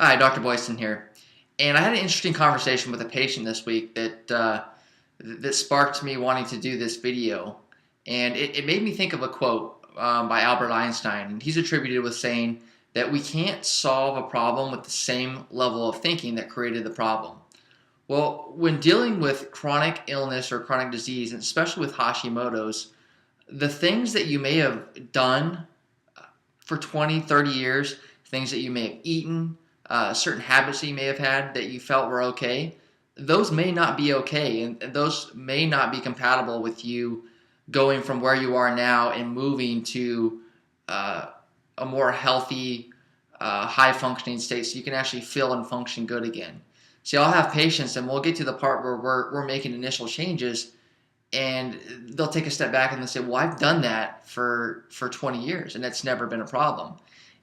Hi, Dr. Boyson here. And I had an interesting conversation with a patient this week that sparked me wanting to do this video. And it made me think of a quote by Albert Einstein. And he's attributed with saying that we can't solve a problem with the same level of thinking that created the problem. Well, when dealing with chronic illness or chronic disease, and especially with Hashimoto's, the things that you may have done for 20, 30 years, things that you may have eaten, certain habits that you may have had that you felt were okay, those may not be okay, and those may not be compatible with you going from where you are now and moving to a more healthy, high functioning state so you can actually feel and function good again. See, I'll have patients and we'll get to the part where we're making initial changes and they'll take a step back and they'll say, well, I've done that for 20 years and it's never been a problem.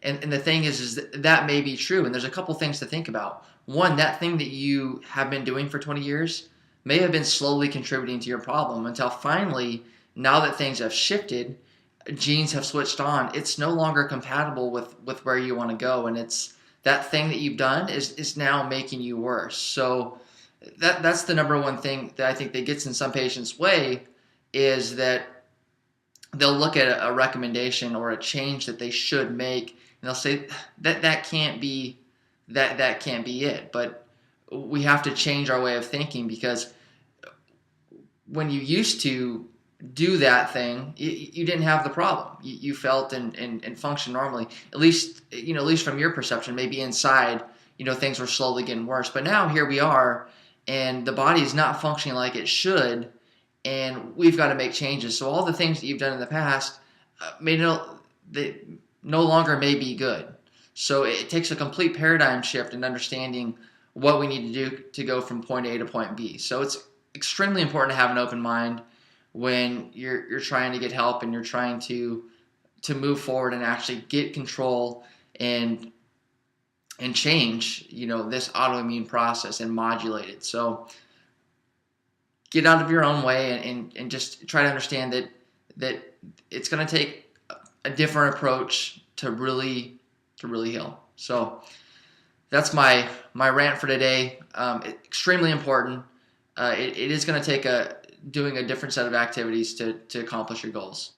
And the thing is that may be true. And there's a couple things to think about. One, that thing that you have been doing for 20 years may have been slowly contributing to your problem until finally, now that things have shifted, genes have switched on, it's no longer compatible with where you want to go. And it's that thing that you've done is now making you worse. So that's the number one thing that I think that gets in some patients' way is that they'll look at a recommendation or a change that they should make and they'll say that can't be that can't be it. But we have to change our way of thinking because when you used to do that thing, you didn't have the problem. You felt and functioned normally. At least at least from your perception, maybe inside, things were slowly getting worse. But now here we are, and the body is not functioning like it should, and we've got to make changes. So all the things that you've done in the past they no longer may be good. So it takes a complete paradigm shift in understanding what we need to do to go from point A to point B. So it's extremely important to have an open mind when you're trying to get help and you're trying to move forward and actually get control and change this autoimmune process and modulate it. So get out of your own way and just try to understand that it's going to take a different approach to really heal. So that's my rant for today. Extremely important. It is going to take doing a different set of activities to accomplish your goals.